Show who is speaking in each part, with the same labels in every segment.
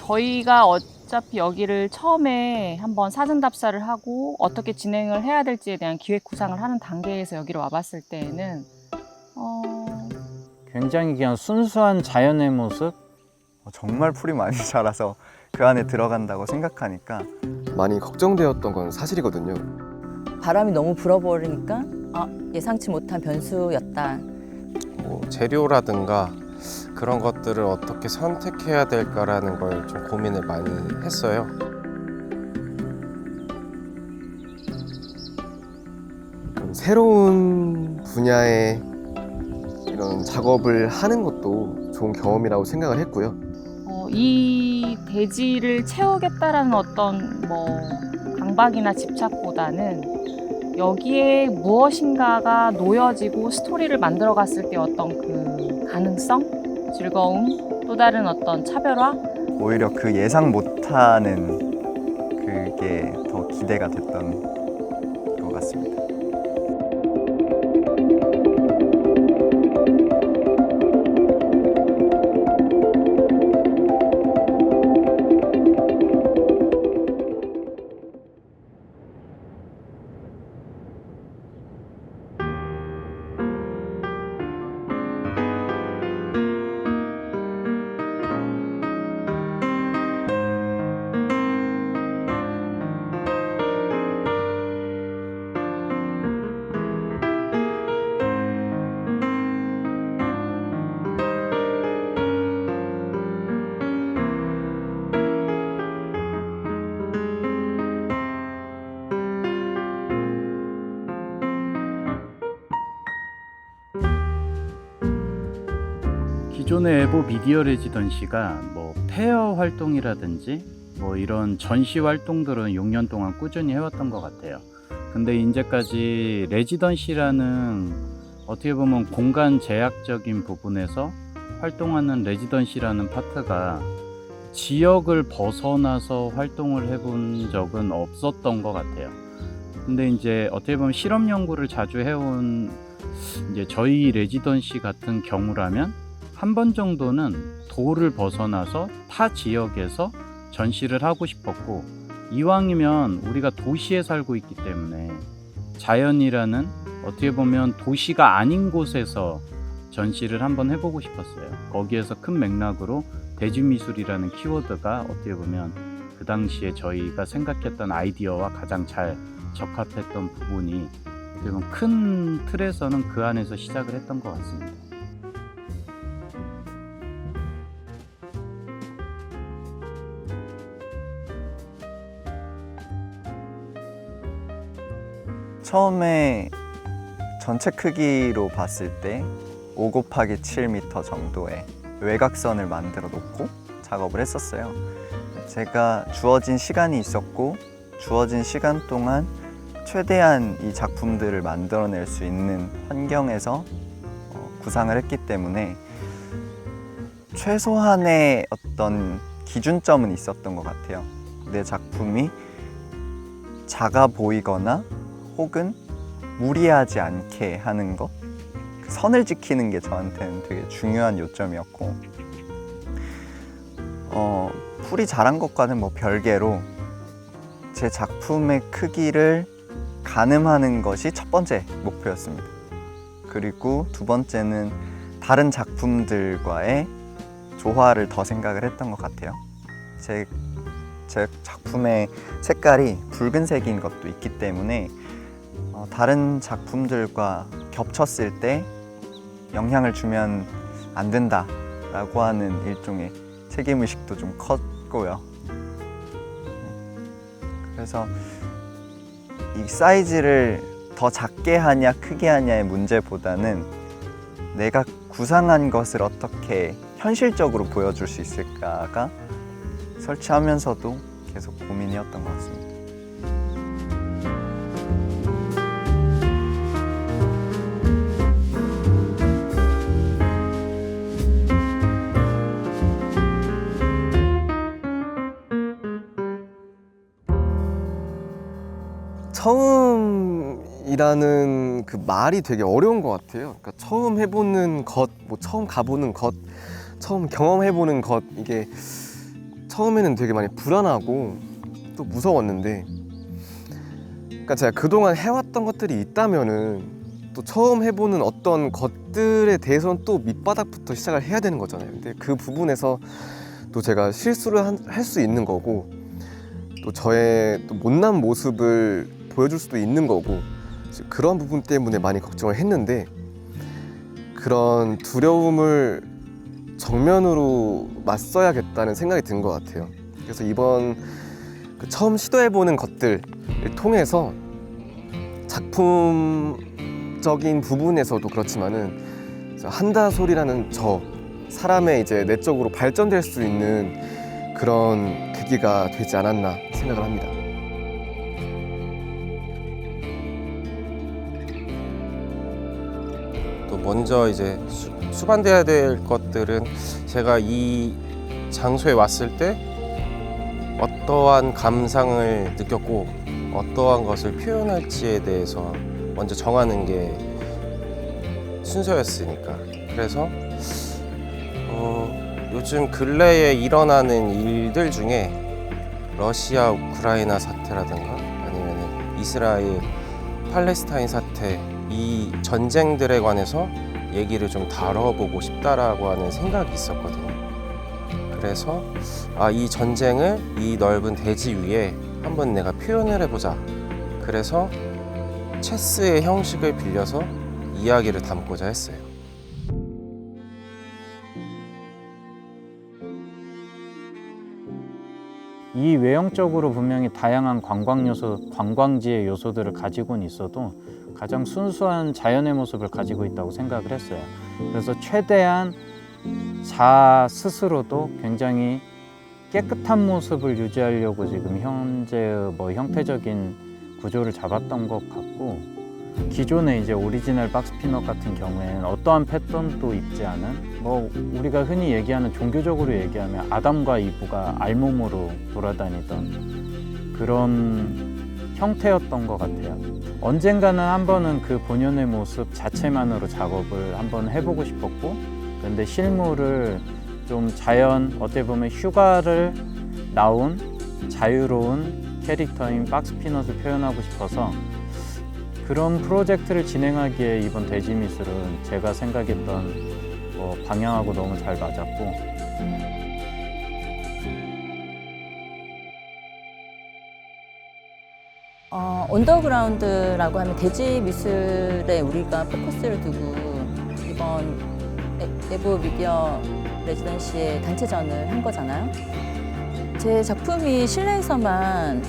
Speaker 1: 저희가 어차피 여기를 처음에 한번 사전 답사를 하고 어떻게 진행을 해야 될지에 대한 기획 구상을 하는 단계에서 여기로 와봤을 때에는
Speaker 2: 굉장히 그냥 순수한 자연의 모습?
Speaker 3: 정말 풀이 많이 자라서 그 안에 들어간다고 생각하니까
Speaker 4: 많이 걱정되었던 건 사실이거든요.
Speaker 5: 바람이 너무 불어버리니까 예상치 못한 변수였다.
Speaker 6: 뭐 재료라든가 그런 것들을 어떻게 선택해야 될까라는 걸 좀 고민을 많이 했어요.
Speaker 4: 새로운 분야의 이런 작업을 하는 것도 좋은 경험이라고 생각을 했고요.
Speaker 1: 이 대지를 채우겠다라는 어떤 강박이나 집착보다는 여기에 무엇인가가 놓여지고 스토리를 만들어 갔을 때 어떤 그 가능성, 즐거움, 또 다른 어떤 차별화.
Speaker 3: 오히려 그 예상 못하는 그게 더 기대가 됐던 것 같습니다.
Speaker 2: 기존의 에보 미디어 레지던시가 페어 활동이라든지 이런 전시 활동들은 6년 동안 꾸준히 해왔던 것 같아요. 근데 이제까지 레지던시라는 어떻게 보면 공간 제약적인 부분에서 활동하는 레지던시라는 파트가 지역을 벗어나서 활동을 해본 적은 없었던 것 같아요. 근데 이제 어떻게 보면 실험 연구를 자주 해온 이제 저희 레지던시 같은 경우라면 한 번 정도는 도를 벗어나서 타 지역에서 전시를 하고 싶었고, 이왕이면 우리가 도시에 살고 있기 때문에 자연이라는 어떻게 보면 도시가 아닌 곳에서 전시를 한번 해보고 싶었어요. 거기에서 큰 맥락으로 대지미술이라는 키워드가 어떻게 보면 그 당시에 저희가 생각했던 아이디어와 가장 잘 적합했던 부분이 어떻게 보면 큰 틀에서는 그 안에서 시작을 했던 것 같습니다.
Speaker 3: 처음에 전체 크기로 봤을 때 5 곱하기 7m 정도의 외곽선을 만들어 놓고 작업을 했었어요. 제가 주어진 시간이 있었고 주어진 시간 동안 최대한 이 작품들을 만들어낼 수 있는 환경에서 구상을 했기 때문에 최소한의 어떤 기준점은 있었던 것 같아요. 내 작품이 작아 보이거나 혹은 무리하지 않게 하는 것, 그 선을 지키는 게 저한테는 되게 중요한 요점이었고, 풀이 자란 것과는 별개로 제 작품의 크기를 가늠하는 것이 첫 번째 목표였습니다. 그리고 두 번째는 다른 작품들과의 조화를 더 생각을 했던 것 같아요. 제 작품의 색깔이 붉은색인 것도 있기 때문에 다른 작품들과 겹쳤을 때 영향을 주면 안 된다라고 하는 일종의 책임의식도 좀 컸고요. 그래서 이 사이즈를 더 작게 하냐 크게 하냐의 문제보다는 내가 구상한 것을 어떻게 현실적으로 보여줄 수 있을까가 설치하면서도 계속 고민이었던 것 같습니다.
Speaker 4: 처음이라는 그 말이 되게 어려운 것 같아요. 그러니까 처음 해보는 것, 처음 가보는 것, 처음 경험해보는 것, 이게 처음에는 되게 많이 불안하고 또 무서웠는데, 그러니까 제가 그동안 해왔던 것들이 있다면은 또 처음 해보는 어떤 것들에 대해서는 또 밑바닥부터 시작을 해야 되는 거잖아요. 근데 그 부분에서 또 제가 실수를 할 수 있는 거고, 또 저의 또 못난 모습을 보여줄 수도 있는 거고, 그런 부분 때문에 많이 걱정을 했는데, 그런 두려움을 정면으로 맞서야겠다는 생각이 든 것 같아요. 그래서 이번 처음 시도해보는 것들을 통해서 작품적인 부분에서도 그렇지만은 한다솔이라는 저 사람의 이제 내적으로 발전될 수 있는 그런 계기가 되지 않았나 생각을 합니다.
Speaker 6: 또 먼저 이제 수반돼야 될 것들은 제가 이 장소에 왔을 때 어떠한 감상을 느꼈고 어떠한 것을 표현할지에 대해서 먼저 정하는 게 순서였으니까. 그래서 요즘 근래에 일어나는 일들 중에 러시아 우크라이나 사태라든가 아니면 이스라엘 팔레스타인 사태, 이 전쟁들에 관해서 얘기를 좀 다뤄보고 싶다라고 하는 생각이 있었거든요. 그래서 이 전쟁을 이 넓은 대지 위에 한번 내가 표현을 해보자. 그래서 체스의 형식을 빌려서 이야기를 담고자 했어요.
Speaker 2: 이 외형적으로 분명히 다양한 관광 요소, 관광지의 요소들을 가지고는 있어도 가장 순수한 자연의 모습을 가지고 있다고 생각을 했어요. 그래서 최대한 자 스스로도 굉장히 깨끗한 모습을 유지하려고 지금 현재의 형태적인 구조를 잡았던 것 같고, 기존의 이제 오리지널 박스 피넛 같은 경우에는 어떠한 패턴도 입지 않은, 우리가 흔히 얘기하는, 종교적으로 얘기하면 아담과 이브가 알몸으로 돌아다니던 그런 형태였던 것 같아요. 언젠가는 한 번은 그 본연의 모습 자체만으로 작업을 한번 해보고 싶었고, 근데 실물을 좀 어떻게 보면 휴가를 나온 자유로운 캐릭터인 박스 피넛을 표현하고 싶어서 그런 프로젝트를 진행하기에 이번 대지미술은 제가 생각했던 방향하고 너무 잘 맞았고,
Speaker 5: 언더그라운드라고 하면 대지 미술에 우리가 포커스를 두고 이번 내부 미디어 레지던시에 단체전을 한 거잖아요. 제 작품이 실내에서만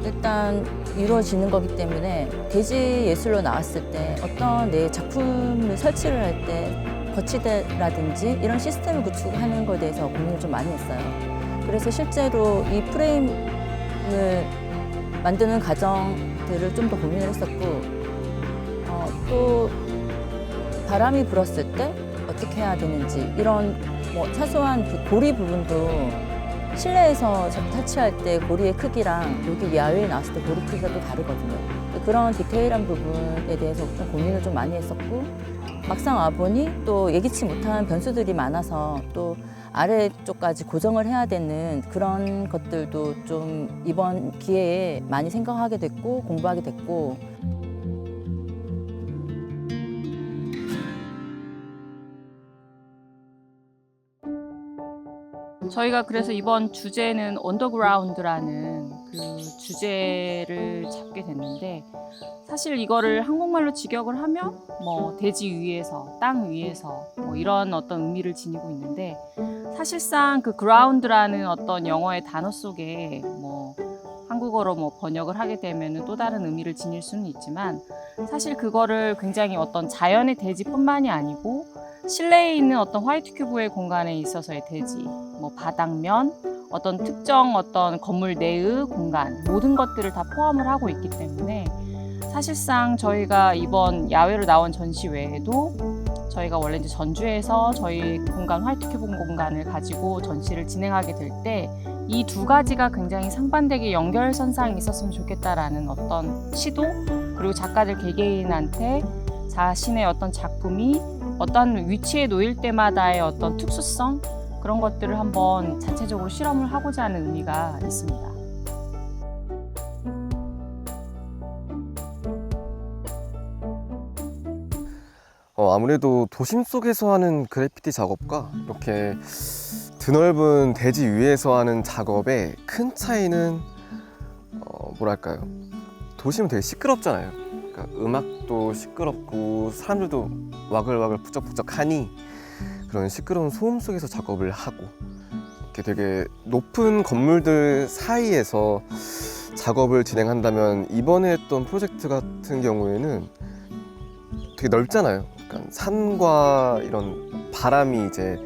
Speaker 5: 일단 이루어지는 거기 때문에 대지 예술로 나왔을 때 어떤 내 작품을 설치를 할 때 거치대라든지 이런 시스템을 구축하는 것에 대해서 고민을 좀 많이 했어요. 그래서 실제로 이 프레임을 만드는 과정들을 좀 더 고민을 했었고, 또 바람이 불었을 때 어떻게 해야 되는지 이런 사소한 그 고리 부분도 실내에서 설치할 때 고리의 크기랑 여기 야외에 나왔을 때 고리 크기가 또 다르거든요. 그런 디테일한 부분에 대해서 좀 고민을 좀 많이 했었고, 막상 와보니 또 예기치 못한 변수들이 많아서 또 아래쪽까지 고정을 해야 되는 그런 것들도 좀 이번 기회에 많이 생각하게 됐고 공부하게 됐고,
Speaker 1: 저희가 그래서 이번 주제는 언더그라운드라는 그 주제를 잡게 됐는데, 사실 이거를 한국말로 직역을 하면 대지 위에서, 땅 위에서 이런 어떤 의미를 지니고 있는데, 사실상 그 그라운드라는 어떤 영어의 단어 속에 한국어로 번역을 하게 되면 또 다른 의미를 지닐 수는 있지만, 사실 그거를 굉장히 어떤 자연의 대지뿐만이 아니고 실내에 있는 어떤 화이트 큐브의 공간에 있어서의 대지, 바닥면, 어떤 특정 어떤 건물 내의 공간, 모든 것들을 다 포함을 하고 있기 때문에, 사실상 저희가 이번 야외로 나온 전시 외에도 저희가 원래 이제 전주에서 저희 공간, 화이트 큐브 공간을 가지고 전시를 진행하게 될 때 이 두 가지가 굉장히 상반되게 연결선상이 있었으면 좋겠다라는 어떤 시도, 그리고 작가들 개개인한테 자신의 어떤 작품이 어떤 위치에 놓일 때마다의 어떤 특수성, 그런 것들을 한번 자체적으로 실험을 하고자 하는 의미가 있습니다.
Speaker 4: 아무래도 도심 속에서 하는 그래피티 작업과 이렇게 드넓은 대지 위에서 하는 작업의 큰 차이는 뭐랄까요? 도심은 되게 시끄럽잖아요. 그러니까 음악도 시끄럽고 사람들도 와글와글 북적북적하니 그런 시끄러운 소음 속에서 작업을 하고 이렇게 되게 높은 건물들 사이에서 작업을 진행한다면 이번에 했던 프로젝트 같은 경우에는 되게 넓잖아요. 그러니까 산과 이런 바람이 이제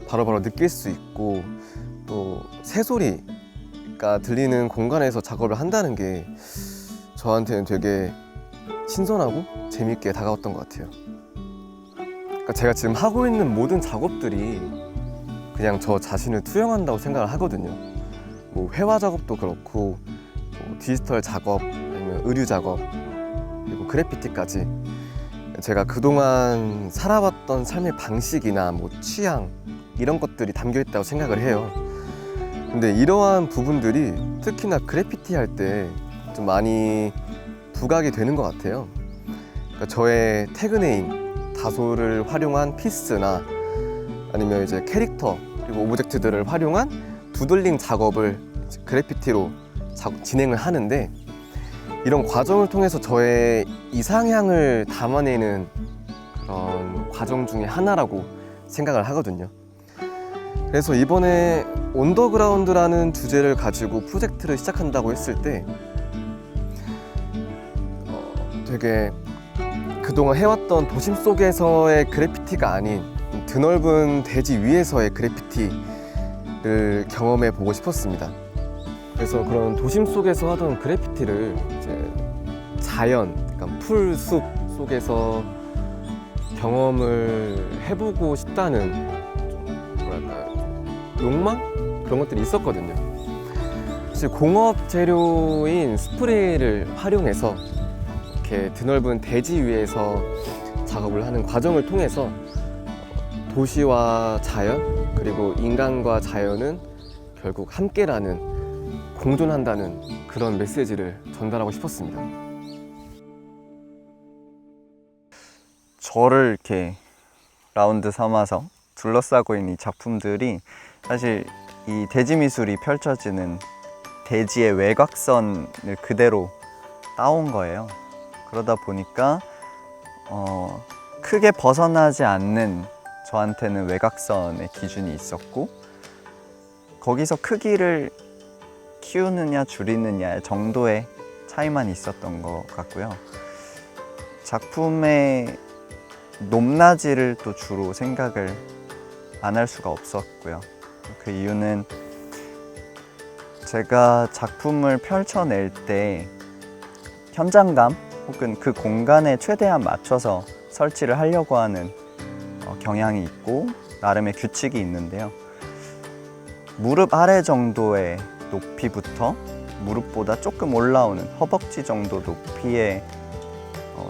Speaker 4: 바로바로 느낄 수 있고 또 새소리가 들리는 공간에서 작업을 한다는 게 저한테는 되게 신선하고 재밌게 다가왔던 것 같아요. 그러니까 제가 지금 하고 있는 모든 작업들이 그냥 저 자신을 투영한다고 생각을 하거든요. 뭐 회화 작업도 그렇고 뭐 디지털 작업 아니면 의류 작업 그리고 그래피티까지 제가 그동안 살아왔던 삶의 방식이나 뭐 취향 이런 것들이 담겨 있다고 생각을 해요. 근데 이러한 부분들이 특히나 그래피티 할 때 좀 많이 부각이 되는 것 같아요. 그러니까 저의 태그네임 다소를 활용한 피스나 아니면 이제 캐릭터 그리고 오브젝트들을 활용한 두들링 작업을 그래피티로 진행을 하는데 이런 과정을 통해서 저의 이상향을 담아내는 그런 과정 중에 하나라고 생각을 하거든요. 그래서 이번에 언더그라운드라는 주제를 가지고 프로젝트를 시작한다고 했을 때 되게 그동안 해왔던 도심 속에서의 그래피티가 아닌 드넓은 대지 위에서의 그래피티를 경험해 보고 싶었습니다. 그래서 그런 도심 속에서 하던 그래피티를 이제 자연, 그러니까 풀, 숲 속에서 경험을 해보고 싶다는 뭐랄까요, 욕망? 그런 것들이 있었거든요. 사실 공업 재료인 스프레이를 활용해서 이렇게 드넓은 대지 위에서 작업을 하는 과정을 통해서 도시와 자연 그리고 인간과 자연은 결국 함께라는 공존한다는 그런 메시지를 전달하고 싶었습니다.
Speaker 3: 저를 이렇게 라운드 삼아서 둘러싸고 있는 이 작품들이 사실 이 대지 미술이 펼쳐지는 대지의 외곽선을 그대로 따온 거예요. 그러다 보니까 크게 벗어나지 않는 저한테는 외곽선의 기준이 있었고 거기서 크기를 키우느냐 줄이느냐 정도의 차이만 있었던 것 같고요. 작품의 높낮이를 또 주로 생각을 안 할 수가 없었고요. 그 이유는 제가 작품을 펼쳐낼 때 현장감 혹은 그 공간에 최대한 맞춰서 설치를 하려고 하는 경향이 있고 나름의 규칙이 있는데요. 무릎 아래 정도의 높이부터 무릎보다 조금 올라오는 허벅지 정도 높이의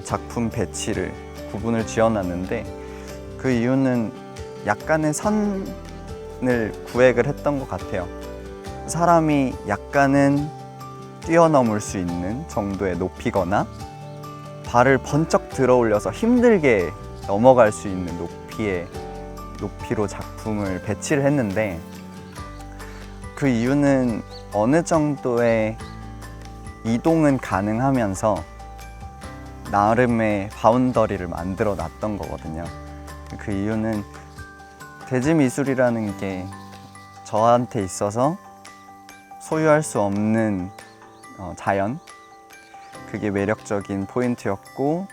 Speaker 3: 작품 배치를 구분을 지어놨는데 그 이유는 약간의 선을 구획을 했던 것 같아요. 사람이 약간은 뛰어넘을 수 있는 정도의 높이거나 발을 번쩍 들어 올려서 힘들게 넘어갈 수 있는 높이로 작품을 배치를 했는데 그 이유는 어느 정도의 이동은 가능하면서 나름의 바운더리를 만들어 놨던 거거든요. 그 이유는 대지 미술이라는 게 저한테 있어서 소유할 수 없는 자연, 그게 매력적인 포인트였고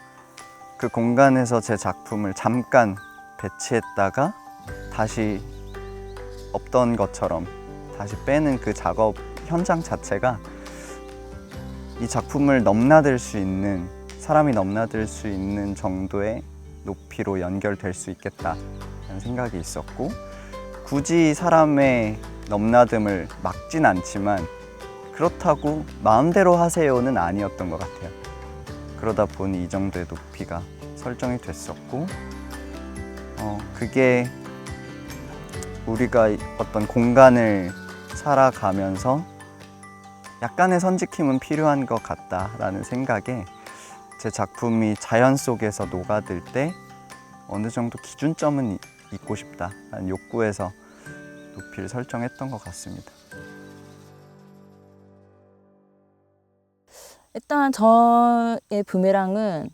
Speaker 3: 그 공간에서 제 작품을 잠깐 배치했다가 다시 없던 것처럼 다시 빼는 그 작업 현장 자체가 이 작품을 넘나들 수 있는, 사람이 넘나들 수 있는 정도의 높이로 연결될 수 있겠다는 생각이 있었고 굳이 사람의 넘나듦을 막진 않지만 그렇다고 마음대로 하세요는 아니었던 것 같아요. 그러다 보니 이 정도의 높이가 설정이 됐었고 그게 우리가 어떤 공간을 살아가면서 약간의 선지킴은 필요한 것 같다라는 생각에 제 작품이 자연 속에서 녹아들 때 어느 정도 기준점은 있고 싶다라는 욕구에서 높이를 설정했던 것 같습니다.
Speaker 5: 일단 저의 부메랑은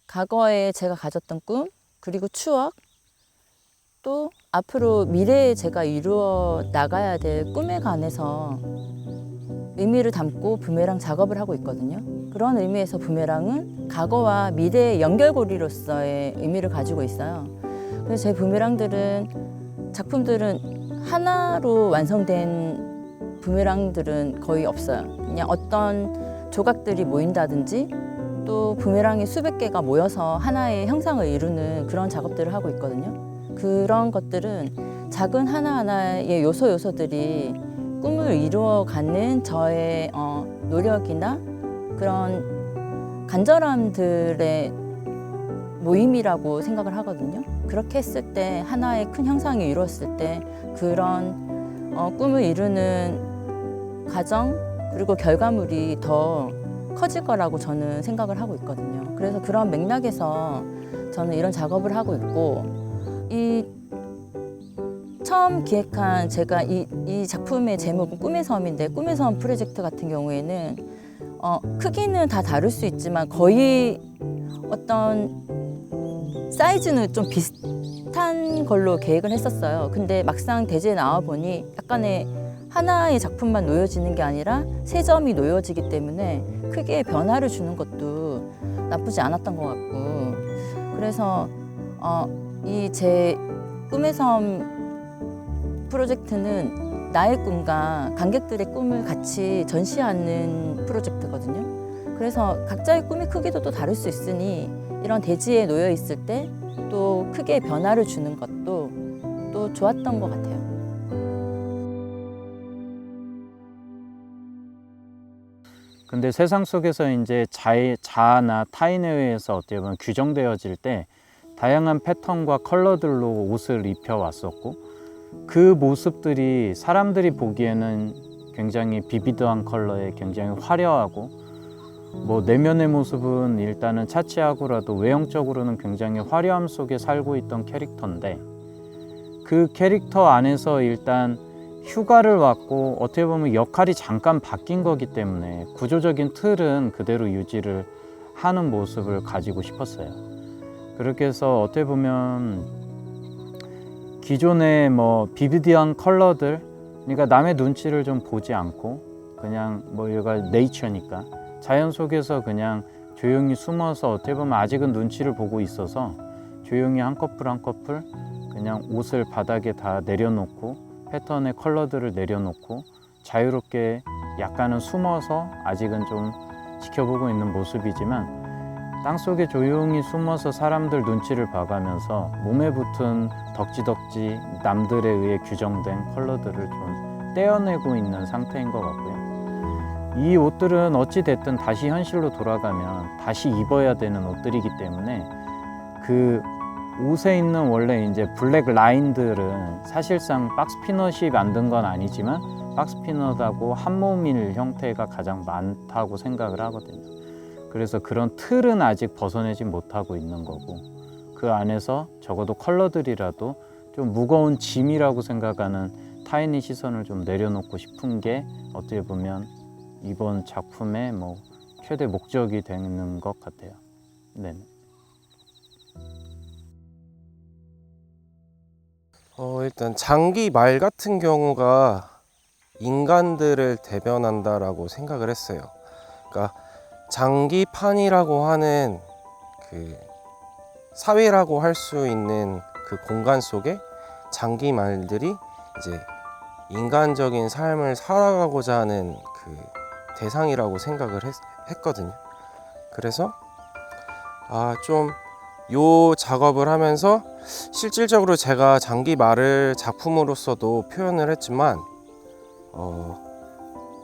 Speaker 5: 과거에 제가 가졌던 꿈, 그리고 추억, 또 앞으로 미래에 제가 이루어 나가야 될 꿈에 관해서 의미를 담고 부메랑 작업을 하고 있거든요. 그런 의미에서 부메랑은 과거와 미래의 연결고리로서의 의미를 가지고 있어요. 그래서 제 부메랑들은, 작품들은 하나로 완성된 부메랑들은 거의 없어요. 그냥 어떤 조각들이 모인다든지 또 부메랑이 수백 개가 모여서 하나의 형상을 이루는 그런 작업들을 하고 있거든요. 그런 것들은 작은 하나하나의 요소들이 꿈을 이루어가는 저의 노력이나 그런 간절함들의 모임이라고 생각을 하거든요. 그렇게 했을 때 하나의 큰 형상이 이루어졌을 때 그런 꿈을 이루는 과정 그리고 결과물이 더 커질 거라고 저는 생각을 하고 있거든요. 그래서 그런 맥락에서 저는 이런 작업을 하고 있고, 이 처음 기획한 제가 이 작품의 제목은 꿈의 섬인데, 꿈의 섬 프로젝트 같은 경우에는 크기는 다 다를 수 있지만 거의 어떤 사이즈는 좀 비슷한 걸로 계획을 했었어요. 근데 막상 대지에 나와 보니 약간의 하나의 작품만 놓여지는 게 아니라 세 점이 놓여지기 때문에 크기의 변화를 주는 것도 나쁘지 않았던 것 같고, 그래서 이 제 꿈의 섬 프로젝트는 나의 꿈과 관객들의 꿈을 같이 전시하는 프로젝트거든요. 그래서 각자의 꿈의 크기도 또 다를 수 있으니 이런 대지에 놓여 있을 때 또 크게 변화를 주는 것도 또 좋았던 것 같아요.
Speaker 2: 근데 세상 속에서 이제 자아나 타인에 의해서 어떻게 보면 규정되어질 때 다양한 패턴과 컬러들로 옷을 입혀왔었고, 그 모습들이 사람들이 보기에는 굉장히 비비드한 컬러에 굉장히 화려하고, 뭐 내면의 모습은 일단은 차치하고라도 외형적으로는 굉장히 화려함 속에 살고 있던 캐릭터인데, 그 캐릭터 안에서 일단 휴가를 왔고 어떻게 보면 역할이 잠깐 바뀐 거기 때문에 구조적인 틀은 그대로 유지를 하는 모습을 가지고 싶었어요. 그렇게 해서 어떻게 보면 기존의 뭐 비비드한 컬러들, 그러니까 남의 눈치를 좀 보지 않고 그냥 뭐 얘가 네이처니까 자연 속에서 그냥 조용히 숨어서 어떻게 보면 아직은 눈치를 보고 있어서 조용히 한 커플 한 커플 그냥 옷을 바닥에 다 내려놓고 패턴의 컬러들을 내려놓고 자유롭게 약간은 숨어서 아직은 좀 지켜보고 있는 모습이지만, 땅속에 조용히 숨어서 사람들 눈치를 봐가면서 몸에 붙은 덕지덕지 남들에 의해 규정된 컬러들을 좀 떼어내고 있는 상태인 것 같고요. 이 옷들은 어찌 됐든 다시 현실로 돌아가면 다시 입어야 되는 옷들이기 때문에 그 옷에 있는 원래 이제 블랙 라인들은 사실상 박스피넛이 만든 건 아니지만 박스피넛하고 한몸일 형태가 가장 많다고 생각을 하거든요. 그래서 그런 틀은 아직 벗어내지 못하고 있는 거고, 그 안에서 적어도 컬러들이라도 좀 무거운 짐이라고 생각하는 타인의 시선을 좀 내려놓고 싶은 게 어떻게 보면 이번 작품의 뭐 최대 목적이 되는 것 같아요. 네.
Speaker 6: 일단 장기 말 같은 경우가 인간들을 대변한다라고 생각을 했어요. 그러니까 장기판이라고 하는 그 사회라고 할 수 있는 그 공간 속에 장기 말들이 이제 인간적인 삶을 살아가고자 하는 그 대상이라고 생각을 했거든요. 그래서 좀 요 작업을 하면서 실질적으로 제가 장기 말을 작품으로서도 표현을 했지만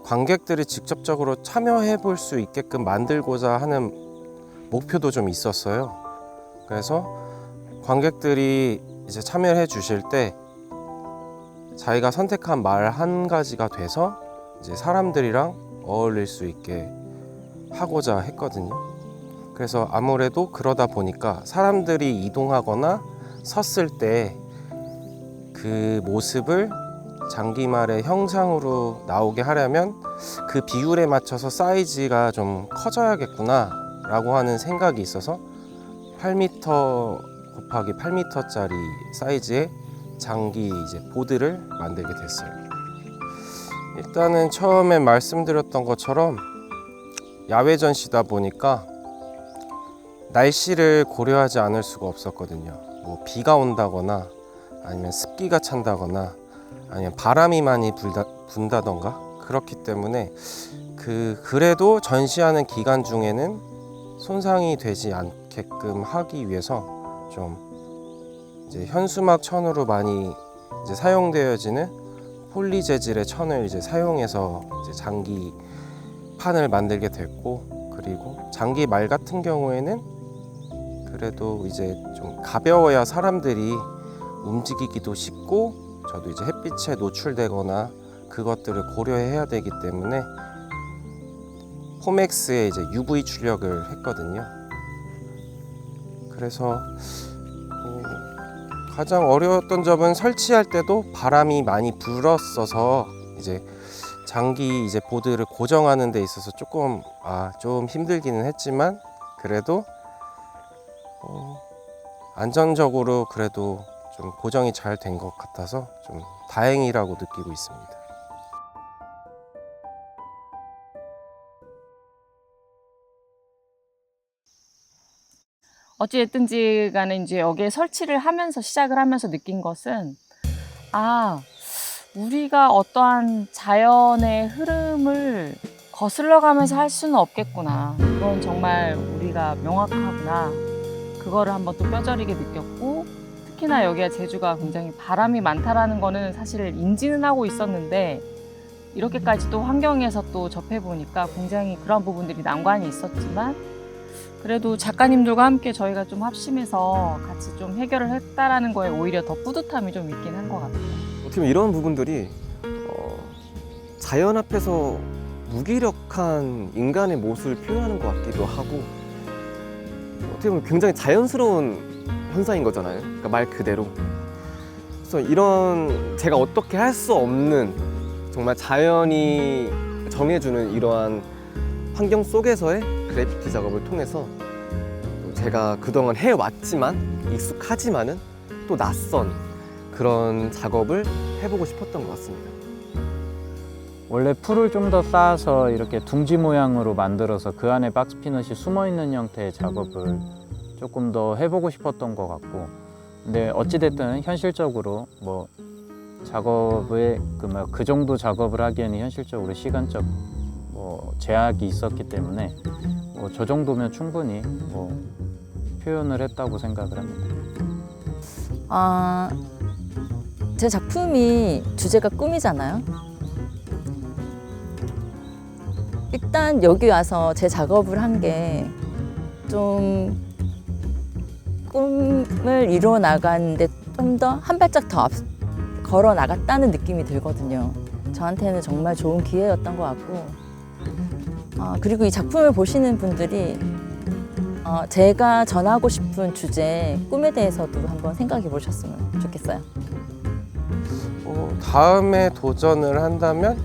Speaker 6: 관객들이 직접적으로 참여해 볼 수 있게끔 만들고자 하는 목표도 좀 있었어요. 그래서 관객들이 이제 참여해 주실 때 자기가 선택한 말 한 가지가 돼서 이제 사람들이랑 어울릴 수 있게 하고자 했거든요. 그래서 아무래도 그러다 보니까 사람들이 이동하거나 섰을 때 그 모습을 장기말의 형상으로 나오게 하려면 그 비율에 맞춰서 사이즈가 좀 커져야겠구나 라고 하는 생각이 있어서 8m 곱하기 8m짜리 사이즈의 장기 이제 보드를 만들게 됐어요. 일단은 처음에 말씀드렸던 것처럼 야외 전시다 보니까 날씨를 고려하지 않을 수가 없었거든요. 뭐 비가 온다거나 아니면 습기가 찬다거나 아니면 바람이 많이 분다던가 그렇기 때문에 그래도 전시하는 기간 중에는 손상이 되지 않게끔 하기 위해서 좀 이제 현수막 천으로 많이 이제 사용되어지는 폴리 재질의 천을 이제 사용해서 이제 장기 판을 만들게 됐고, 그리고 장기 말 같은 경우에는 그래도 이제 좀 가벼워야 사람들이 움직이기도 쉽고 저도 이제 햇빛에 노출되거나 그것들을 고려해야 되기 때문에 포맥스에 이제 UV 출력을 했거든요. 그래서 가장 어려웠던 점은 설치할 때도 바람이 많이 불었어서 이제 장기 이제 보드를 고정하는 데 있어서 좀 힘들기는 했지만 그래도 안전적으로 그래도 좀 고정이 잘 된 것 같아서 좀 다행이라고 느끼고 있습니다.
Speaker 1: 어찌됐든지 간에 이제 여기에 설치를 하면서 시작을 하면서 느낀 것은 우리가 어떠한 자연의 흐름을 거슬러 가면서 할 수는 없겠구나. 그건 정말 우리가 명확하구나. 그거를 한번 또 뼈저리게 느꼈고, 특히나 여기가 제주가 굉장히 바람이 많다라는 거는 사실 인지는 하고 있었는데 이렇게까지 또 환경에서 또 접해보니까 굉장히 그런 부분들이 난관이 있었지만 그래도 작가님들과 함께 저희가 좀 합심해서 같이 좀 해결을 했다라는 거에 오히려 더 뿌듯함이 좀 있긴 한 것 같아요.
Speaker 4: 어떻게 보면 이런 부분들이 자연 앞에서 무기력한 인간의 모습을 표현하는 것 같기도 하고, 어떻게 보면 굉장히 자연스러운 현상인 거잖아요. 그러니까 말 그대로. 그래서 이런 제가 어떻게 할 수 없는 정말 자연이 정해주는 이러한 환경 속에서의 그래피티 작업을 통해서 제가 그동안 해왔지만 익숙하지만은 또 낯선 그런 작업을 해보고 싶었던 것 같습니다.
Speaker 2: 원래 풀을 좀 더 쌓아서 이렇게 둥지 모양으로 만들어서 그 안에 박스 피넛이 숨어있는 형태의 작업을 조금 더 해보고 싶었던 것 같고, 근데 어찌됐든 현실적으로 뭐 작업에 그 정도 작업을 하기에는 현실적으로 시간적 제약이 있었기 때문에 저 정도면 충분히 표현을 했다고 생각을 합니다.
Speaker 5: 제 작품이 주제가 꿈이잖아요. 일단 여기 와서 제 작업을 한 게 좀 꿈을 이루어 나가는데 좀 더 한 발짝 더 걸어 나갔다는 느낌이 들거든요. 저한테는 정말 좋은 기회였던 것 같고, 그리고 이 작품을 보시는 분들이 제가 전하고 싶은 주제, 꿈에 대해서도 한번 생각해 보셨으면 좋겠어요.
Speaker 6: 다음에 도전을 한다면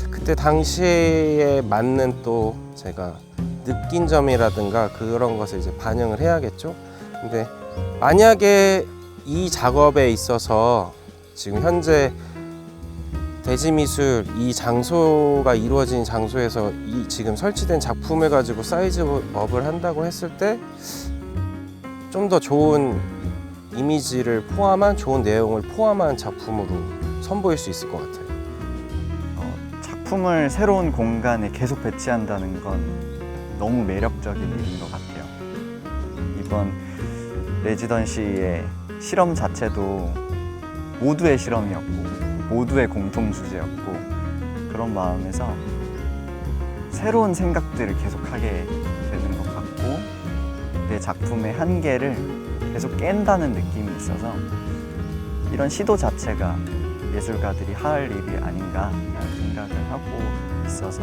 Speaker 6: 그때 당시에 맞는 또 제가 느낀 점이라든가 그런 것을 이제 반영을 해야겠죠. 근데 만약에 이 작업에 있어서 지금 현재 대지미술 이 장소가 이루어진 장소에서 이 지금 설치된 작품을 가지고 사이즈업을 한다고 했을 때 좀 더 좋은 이미지를 포함한 좋은 내용을 포함한 작품으로 선보일 수 있을 것 같아요.
Speaker 3: 작품을 새로운 공간에 계속 배치한다는 건 너무 매력적인 일인 것 같아요. 이번 레지던시의 실험 자체도 모두의 실험이었고 모두의 공통 주제였고, 그런 마음에서 새로운 생각들을 계속하게 되는 것 같고 내 작품의 한계를 계속 깬다는 느낌이 있어서 이런 시도 자체가 예술가들이 할 일이 아닌가라는 생각을 하고 있어서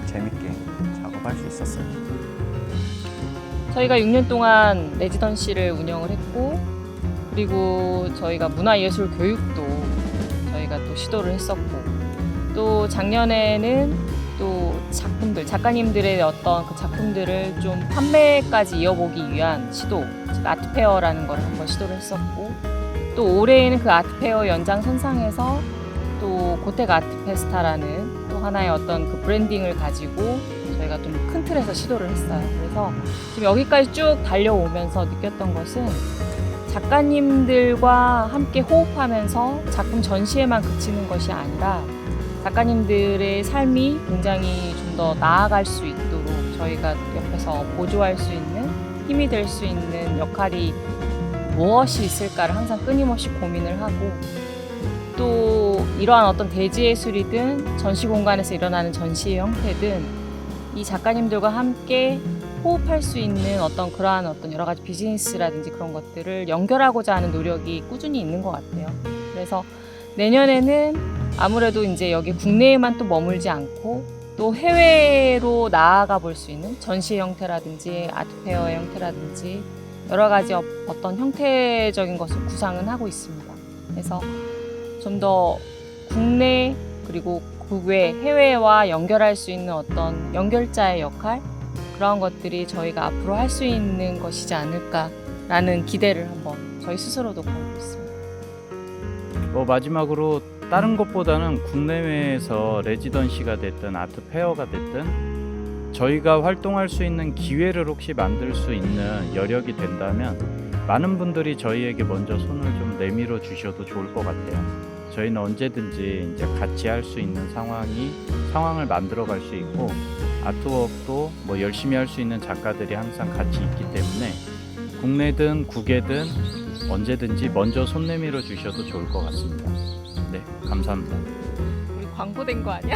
Speaker 3: 재밌게 작업할 수 있었어요.
Speaker 1: 저희가 6년 동안 레지던시를 운영을 했고, 그리고 저희가 문화예술 교육도 저희가 또 시도를 했었고, 또 작년에는 또 작가님들의 어떤 그 작품들을 좀 판매까지 이어보기 위한 시도, 즉 아트페어라는 걸 한번 시도를 했었고, 또 올해에는 그 아트페어 연장선상에서 또 고택 아트페스타라는 또 하나의 어떤 그 브랜딩을 가지고 저희가 좀 큰 틀에서 시도를 했어요. 그래서 지금 여기까지 쭉 달려오면서 느꼈던 것은 작가님들과 함께 호흡하면서 작품 전시에만 그치는 것이 아니라 작가님들의 삶이 굉장히 좀 더 나아갈 수 있도록 저희가 옆에서 보조할 수 있는, 힘이 될 수 있는 역할이 무엇이 있을까를 항상 끊임없이 고민을 하고, 또 이러한 어떤 대지예술이든 전시 공간에서 일어나는 전시의 형태든 이 작가님들과 함께 호흡할 수 있는 어떤 그러한 어떤 여러 가지 비즈니스라든지 그런 것들을 연결하고자 하는 노력이 꾸준히 있는 것 같아요. 그래서 내년에는 아무래도 이제 여기 국내에만 또 머물지 않고 또 해외로 나아가 볼 수 있는 전시의 형태라든지 아트페어의 형태라든지 여러 가지 어떤 형태적인 것을 구상은 하고 있습니다. 그래서 좀 더 국내 그리고 국외, 해외와 연결할 수 있는 어떤 연결자의 역할, 그런 것들이 저희가 앞으로 할 수 있는 것이지 않을까라는 기대를 한번 저희 스스로도 갖고 있습니다.
Speaker 2: 마지막으로 다른 것보다는 국내외에서 레지던시가 됐든 아트 페어가 됐든 저희가 활동할 수 있는 기회를 혹시 만들 수 있는 여력이 된다면 많은 분들이 저희에게 먼저 손을 좀 내밀어 주셔도 좋을 것 같아요. 저희는 언제든지 이제 같이 할 수 있는 상황을 만들어 갈 수 있고, 아트웍도 열심히 할 수 있는 작가들이 항상 같이 있기 때문에 국내든 국외든 언제든지 먼저 손 내밀어 주셔도 좋을 것 같습니다. 네, 감사합니다.
Speaker 1: 우리 광고된 거 아니야?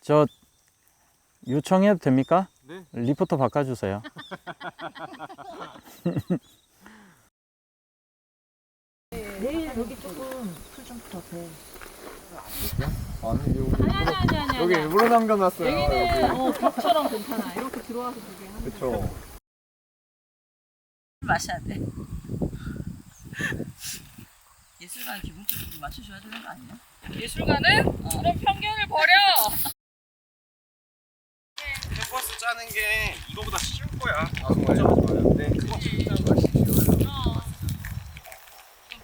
Speaker 2: 저 요청해도 됩니까? 네. 리포터 바꿔주세요.
Speaker 5: 내일 여기 조금 풀 좀 풀어도
Speaker 4: 아니 여기 일부러 남겨놨어요.
Speaker 1: 여기는 벽처럼 괜찮아. 이렇게 들어와서 보게 하는 거.
Speaker 4: 그렇죠.
Speaker 5: 마셔야 돼. 예술가는 기본적으로 마셔줘야 되는 거 아니야?
Speaker 1: 예술가는 그런 편견을 버려.
Speaker 6: 캠퍼스 짜는 게 이거보다 쉬울 거야.
Speaker 4: 아 정말요? 네.
Speaker 6: 그거 진짜 맛있어요.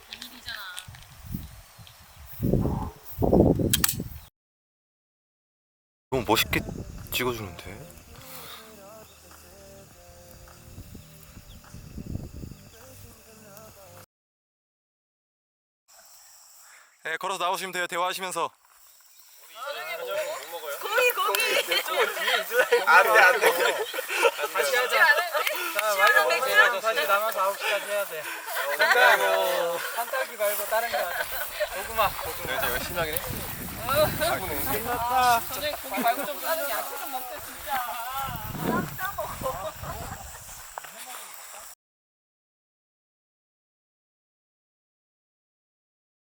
Speaker 1: 비밀이잖아.
Speaker 6: 너무 멋있게 찍어주는데. 네, 걸어서 나오시면 돼요. 대화하시면서. 안 돼.
Speaker 7: 다시 하자. 자, 다시 남아서 9시까지 해야 돼. 산딸기 말고 다른 거 하자. 고구마.
Speaker 6: 네, 제가 열심히 하긴 했어요.
Speaker 1: 저녁에 고기 말고 좀 다른 야채 좀